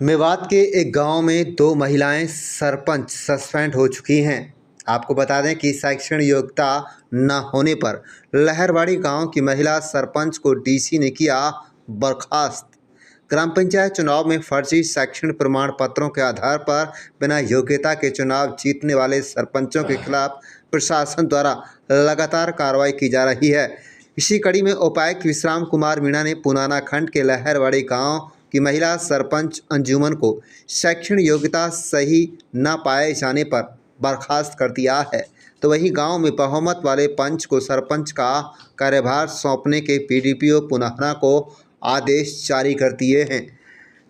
मेवात के एक गांव में दो महिलाएं सरपंच सस्पेंड हो चुकी हैं। आपको बता दें कि शैक्षणिक योग्यता न होने पर लहरवाड़ी गांव की महिला सरपंच को डीसी ने किया बर्खास्त। ग्राम पंचायत चुनाव में फर्जी शैक्षणिक प्रमाण पत्रों के आधार पर बिना योग्यता के चुनाव जीतने वाले सरपंचों के खिलाफ प्रशासन द्वारा लगातार कार्रवाई की जा रही है। इसी कड़ी में उपायुक्त विश्राम कुमार मीणा ने पुनाना खंड के लहरवाड़ी गांव की महिला सरपंच अंजुमन को शैक्षणिक योग्यता सही न पाए जाने पर बर्खास्त कर दिया है। तो वहीं गांव में बहुमत वाले पंच को सरपंच का कार्यभार सौंपने के पीडीपीओ पुनाना को आदेश जारी कर दिए हैं।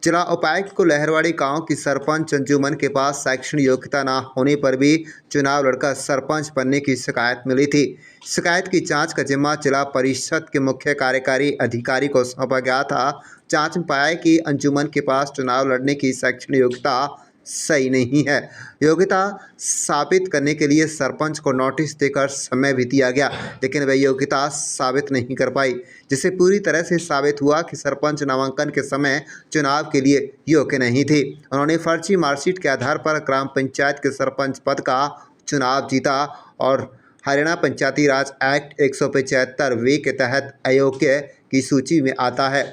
जिला उपायुक्त को लहरवाड़ी गांव की सरपंच अंजुमन के पास शैक्षणिक योग्यता न होने पर भी चुनाव लड़कर सरपंच बनने की शिकायत मिली थी। शिकायत की जांच का जिम्मा जिला परिषद के मुख्य कार्यकारी अधिकारी को सौंपा गया था। जांच में पाया कि अंजुमन के पास चुनाव लड़ने की शैक्षणिक योग्यता सही नहीं है। योग्यता साबित करने के लिए सरपंच को नोटिस देकर समय भी दिया गया, लेकिन वह योग्यता साबित नहीं कर पाई, जिससे पूरी तरह से साबित हुआ कि सरपंच नामांकन के समय चुनाव के लिए योग्य नहीं थी। उन्होंने फर्जी मार्कशीट के आधार पर ग्राम पंचायत के सरपंच पद का चुनाव जीता और हरियाणा पंचायती राज एक्ट 175 के तहत अयोग्य की सूची में आता है।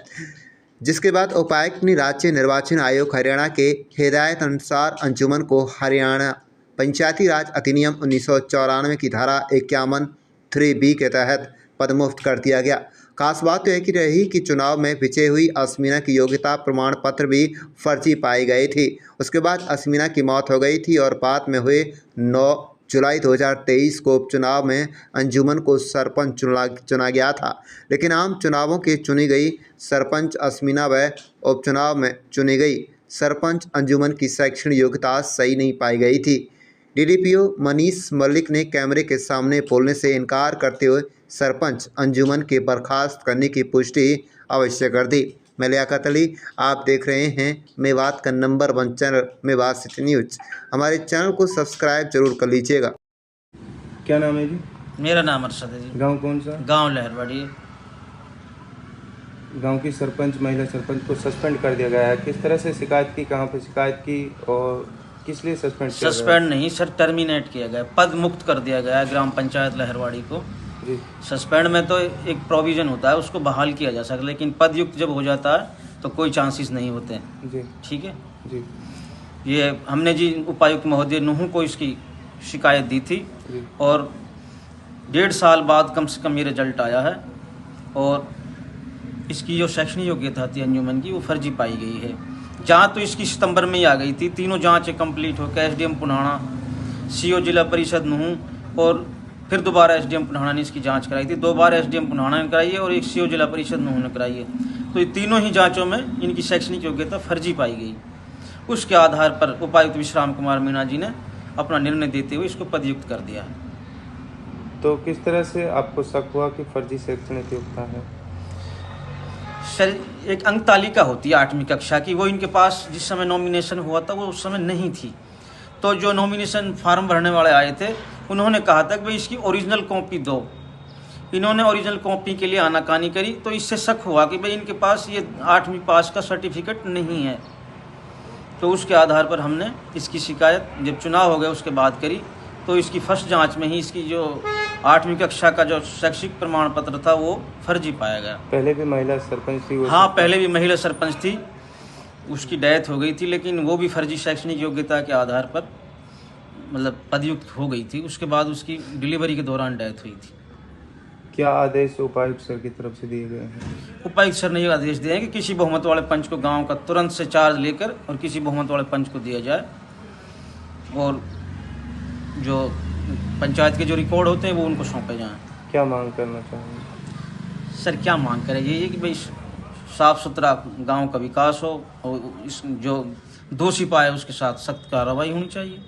जिसके बाद उपायुक्त ने राज्य निर्वाचन आयोग हरियाणा के हिदायत अनुसार अंजुमन को हरियाणा पंचायती राज अधिनियम 1994 की धारा 51(3)(b) के तहत पदमुक्त कर दिया गया। खास बात तो यह की रही कि चुनाव में विजयी हुई अस्मिना की योग्यता प्रमाण पत्र भी फर्जी पाई गई थी। उसके बाद अस्मिना की मौत हो गई थी और बाद में हुए 9 जुलाई 2023 को उपचुनाव में अंजुमन को सरपंच चुना गया था, लेकिन आम चुनावों के चुनी गई सरपंच अस्मिना व उपचुनाव में चुनी गई सरपंच अंजुमन की शैक्षणिक योग्यता सही नहीं पाई गई थी। डीडीपीओ मनीष मलिक ने कैमरे के सामने बोलने से इनकार करते हुए सरपंच अंजुमन के बर्खास्त करने की पुष्टि अवश्य कर दी। मैं लियाकत अली, आप देख रहे हैं मेवात का number 1 channel Mewat city news. हमारे चैनल को सब्सक्राइब जरूर कर लीजिएगा। क्या नाम है जी? मेरा नाम अरशद है जी। गांव कौन सा? गांव लहरवाड़ी। गांव की सरपंच महिला सरपंच को सस्पेंड कर दिया गया है। किस तरह से शिकायत की, कहां पे शिकायत की और किस लिए सस्पेंड किया गया? सस्पेंड नहीं सर, टर्मिनेट किया गया, पद मुक्त कर दिया गया है ग्राम पंचायत लहरवाड़ी को जी। सस्पेंड में तो एक प्रोविज़न होता है, उसको बहाल किया जा सकता है, लेकिन पदयुक्त जब हो जाता है तो कोई चांसेस नहीं होते हैं जी। ठीक है जी। ये हमने जी उपायुक्त महोदय नूहू को इसकी शिकायत दी थी जी। और 1.5 साल बाद कम से कम ये रिजल्ट आया है और इसकी जो शैक्षणिक योग्यता थी अंजुमन की वो फर्जी पाई गई है। जाँच तो इसकी सितंबर में ही आ गई थी, तीनों जाँचें कंप्लीट होकर एसडीएम पुनाना, सीओ जिला परिषद नूहू और फिर दोबारा एसडीएम पुनाना ने इसकी जांच कराई थी। 2 बार एसडीएम पुनाना ने कराई है और एक सीओ जिला परिषद नूहू ने कराई है। तो ये तीनों ही जांचों में इनकी शैक्षणिक योग्यता फर्जी पाई गई। उसके आधार पर उपायुक्त विश्राम कुमार मीणा जी ने अपना निर्णय देते हुए इसको पदयुक्त कर दिया है। तो किस तरह से आपको शक हुआ कि फर्जी शैक्षणिक योग्यता है? सर, एक अंक तालिका होती है 8वीं कक्षा की, वो इनके पास जिस समय नॉमिनेशन हुआ था वो उस समय नहीं थी। तो जो नॉमिनेशन फार्म भरने वाले आए थे उन्होंने कहा था कि भाई इसकी ओरिजिनल कॉपी दो। इन्होंने ओरिजिनल कॉपी के लिए आनाकानी करी, तो इससे शक हुआ कि भाई इनके पास ये 8वीं पास का सर्टिफिकेट नहीं है। तो उसके आधार पर हमने इसकी शिकायत जब चुनाव हो गया उसके बाद करी, तो इसकी फर्स्ट जांच में ही इसकी जो 8वीं कक्षा का जो शैक्षिक प्रमाण पत्र था वो फर्जी पाया गया। पहले भी महिला सरपंच थी? हाँ, पहले भी महिला सरपंच थी, उसकी डेथ हो गई थी, लेकिन वो भी फर्जी शैक्षणिक योग्यता के आधार पर मतलब पदयुक्त हो गई थी। उसके बाद उसकी डिलीवरी के दौरान डेथ हुई थी। क्या आदेश उपायुक्त सर की तरफ से दिए गए हैं? उपायुक्त सर ने ये आदेश दिए हैं कि किसी बहुमत वाले पंच को गांव का तुरंत से चार्ज लेकर और किसी बहुमत वाले पंच को दिया जाए और जो पंचायत के जो रिकॉर्ड होते हैं वो उनको सौंपे जाएँ। क्या मांग करना चाहेंगे? सर क्या मांग करें, यही है कि भाई साफ़ सुथरा गाँव का विकास हो और इस जो दोषी पाए उसके साथ सख्त कार्रवाई होनी चाहिए।